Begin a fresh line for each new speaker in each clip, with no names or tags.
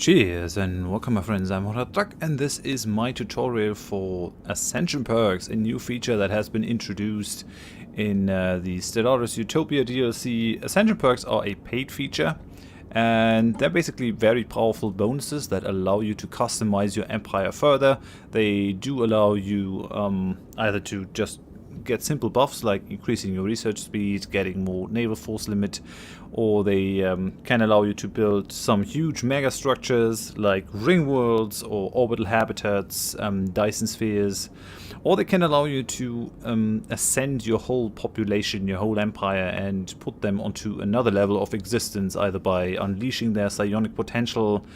Cheers and welcome my friends, I'm Horath and this is my tutorial for Ascension perks, a new feature that has been introduced in the Stellaris Utopia DLC. Ascension perks are a paid feature and they're basically very powerful bonuses that allow you to customize your empire further. They do allow you either to just get simple buffs like increasing your research speed, getting more naval force limit, or they can allow you to build some huge mega structures like ringworlds or orbital habitats, Dyson spheres, or they can allow you to ascend your whole population, your whole empire, and put them onto another level of existence, either by unleashing their psionic potential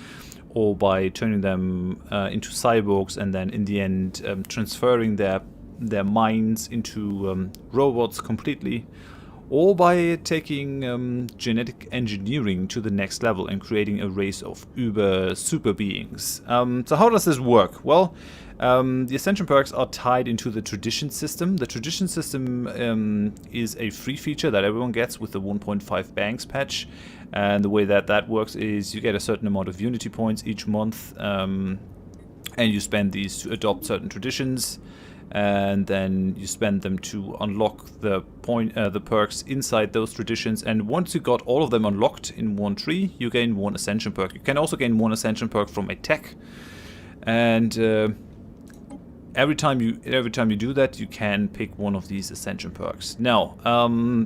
or by turning them into cyborgs and then in the end transferring their minds into robots completely, or by taking genetic engineering to the next level and creating a race of uber super beings. So how does this work? Well, the Ascension perks are tied into the tradition system. The tradition system is a free feature that everyone gets with the 1.5 banks patch, and the way that works is you get a certain amount of unity points each month, and you spend these to adopt certain traditions, and then you spend them to unlock the perks inside those traditions. And once you got all of them unlocked in one tree, you gain one Ascension perk. You can also gain one Ascension perk from a tech, and every time you do that, you can pick one of these Ascension perks. Now,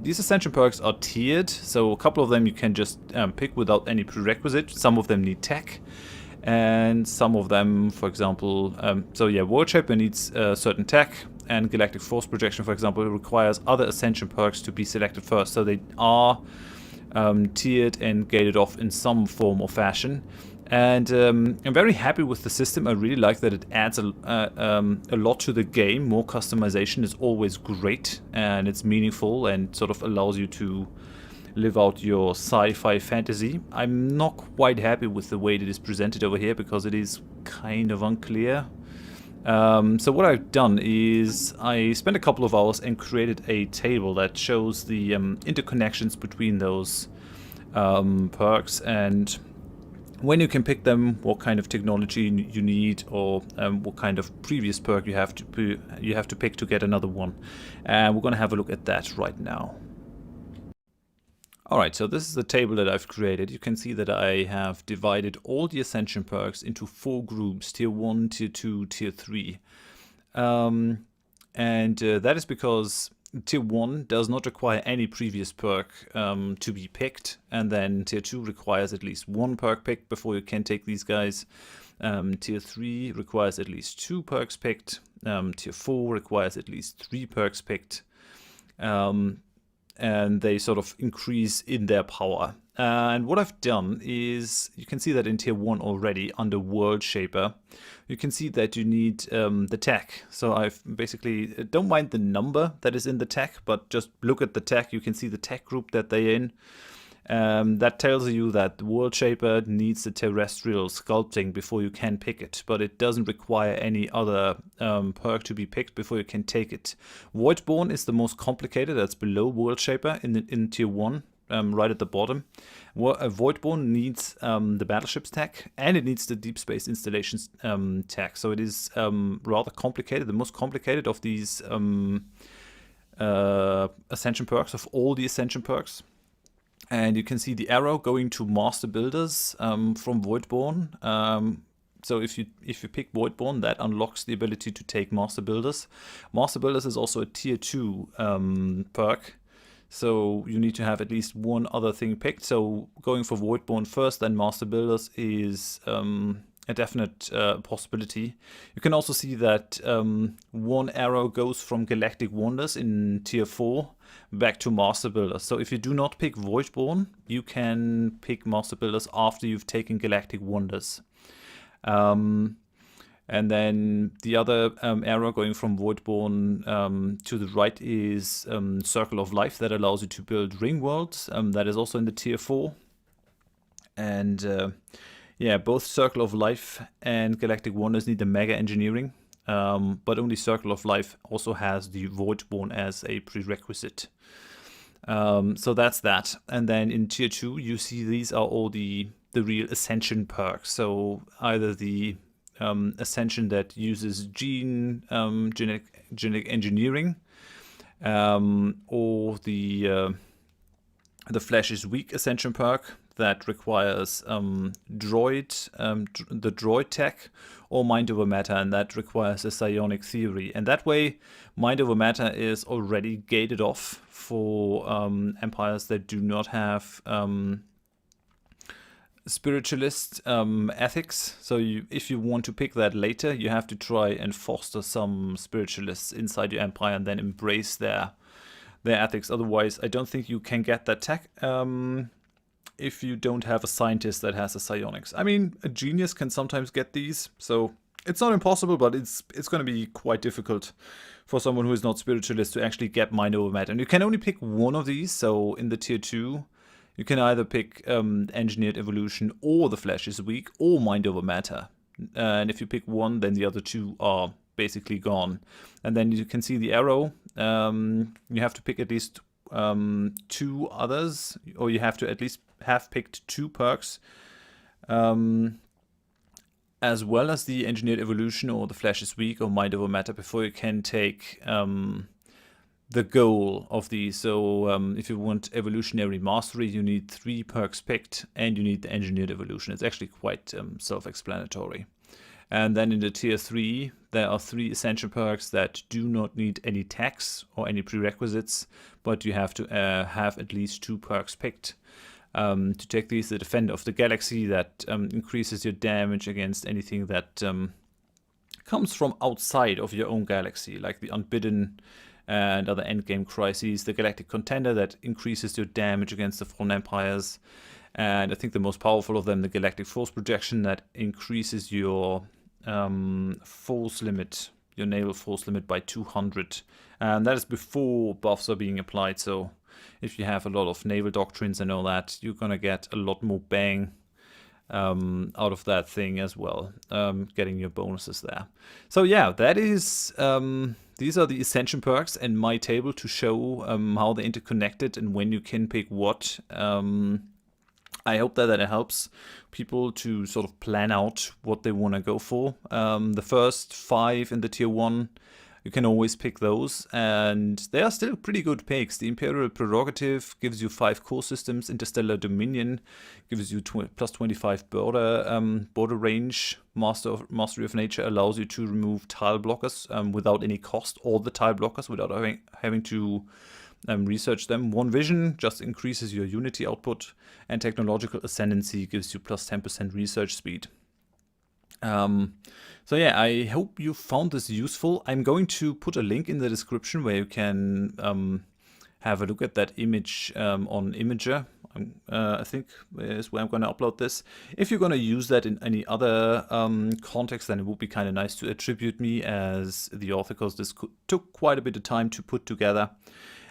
these Ascension perks are tiered, so a couple of them you can just pick without any prerequisite. Some of them need tech, and some of them, for example, World Shaper needs certain tech, and Galactic Force Projection, for example, requires other Ascension perks to be selected first. So they are tiered and gated off in some form or fashion. And I'm very happy with the system. I really like that it adds a lot to the game. More customization is always great, and it's meaningful and sort of allows you to live out your sci-fi fantasy. I'm not quite happy with the way it is presented over here because it is kind of unclear. So what I've done is I spent a couple of hours and created a table that shows the interconnections between those perks and when you can pick them, what kind of technology you need, or what kind of previous perk you have to pick to get another one. And we're going to have a look at that right now. Alright, so this is the table that I've created. You can see that I have divided all the Ascension perks into 4 groups: Tier 1, Tier 2, Tier 3. That is because Tier 1 does not require any previous perk to be picked, and then Tier 2 requires at least 1 perk picked before you can take these guys. Tier 3 requires at least 2 perks picked. Tier 4 requires at least 3 perks picked. And they sort of increase in their power. And what I've done is, you can see that in Tier 1 already, under World Shaper, you can see that you need the tech. So I've basically, don't mind the number that is in the tech, but just look at the tech. You can see the tech group that they're in. That tells you that the World Shaper needs the terrestrial sculpting before you can pick it, but it doesn't require any other perk to be picked before you can take it. Voidborn is the most complicated. That's below World Shaper in Tier 1, right at the bottom. Voidborn needs the battleships tech, and it needs the deep space installations tech. So it is rather complicated, the most complicated of these Ascension perks, of all the Ascension perks. And you can see the arrow going to Master Builders from Voidborn. So if you pick Voidborn, that unlocks the ability to take Master Builders. Master Builders is also a Tier 2 perk, so you need to have at least one other thing picked. So going for Voidborn first, then Master Builders is a definite possibility. You can also see that one arrow goes from Galactic Wonders in Tier 4 back to Master Builders. So if you do not pick Voidborn, you can pick Master Builders after you've taken Galactic Wonders. And then the other arrow going from Voidborn to the right is Circle of Life, that allows you to build ringworlds. That is also in the Tier 4. And yeah, both Circle of Life and Galactic Wonders need the mega engineering. But only Circle of Life also has the Voidborn as a prerequisite. So that's that. And then in Tier 2, you see these are all the the real Ascension perks. So either the Ascension that uses genetic engineering, or the Flesh is Weak Ascension perk that requires the droid tech, or Mind over Matter, and that requires a psionic theory. And that way, Mind over Matter is already gated off for empires that do not have spiritualist ethics. So if you want to pick that later, you have to try and foster some spiritualists inside your empire and then embrace their ethics. Otherwise, I don't think you can get that tech if you don't have a scientist that has a psionics. I mean, a genius can sometimes get these, so it's not impossible, but it's going to be quite difficult for someone who is not spiritualist to actually get Mind over Matter. And you can only pick one of these, so in the tier 2, you can either pick Engineered Evolution, or the Flesh is Weak, or Mind over Matter. And if you pick one, then the other two are basically gone. And then you can see the arrow. You have to pick at least 2 others, or you have to at least have picked 2 perks, as well as the Engineered Evolution, or the Flesh is Weak, or Mind over Matter, before you can take the goal of these. So if you want Evolutionary Mastery, you need 3 perks picked, and you need the Engineered Evolution. It's actually quite self-explanatory. And then in the tier 3, there are 3 Ascension perks that do not need any tax or any prerequisites, but you have to have at least 2 perks picked. To take these: the Defender of the Galaxy, that increases your damage against anything that comes from outside of your own galaxy, like the Unbidden and other endgame crises. The Galactic Contender, that increases your damage against the fallen empires. And I think the most powerful of them, the Galactic Force Projection, that increases your force limit, your naval force limit, by 200. And that is before buffs are being applied. So if you have a lot of naval doctrines and all that, you're going to get a lot more bang out of that thing as well, getting your bonuses there. So yeah, that is these are the Ascension perks and my table to show how they're interconnected and when you can pick what. I hope that it helps people to sort of plan out what they want to go for. The first 5 in the tier 1, you can always pick those, and they are still pretty good picks. The Imperial Prerogative gives you 5 core systems. Interstellar Dominion gives you plus 25 border range. Mastery of Nature allows you to remove tile blockers without any cost, all the tile blockers, without having to research them. One Vision just increases your Unity output, and Technological Ascendancy gives you plus 10% research speed. So yeah, I hope you found this useful. I'm going to put a link in the description where you can have a look at that image on Imager. I think is where I'm going to upload this. If you're going to use that in any other context, then it would be kind of nice to attribute me as the author, because this took quite a bit of time to put together.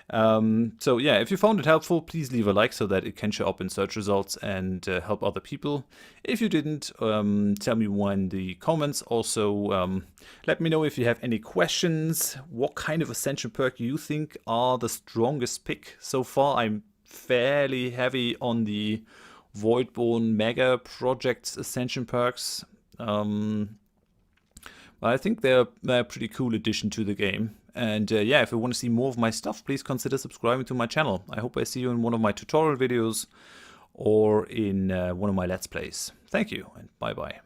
So yeah, if you found it helpful, please leave a like so that it can show up in search results and help other people. If you didn't, tell me why in the comments. Also, let me know if you have any questions. What kind of Ascension perk you think are the strongest pick so far? I'm fairly heavy on the Voidborn Mega Project's Ascension perks. I think they're a pretty cool addition to the game. And yeah, if you want to see more of my stuff, please consider subscribing to my channel. I hope I see you in one of my tutorial videos or in one of my Let's Plays. Thank you, and bye-bye.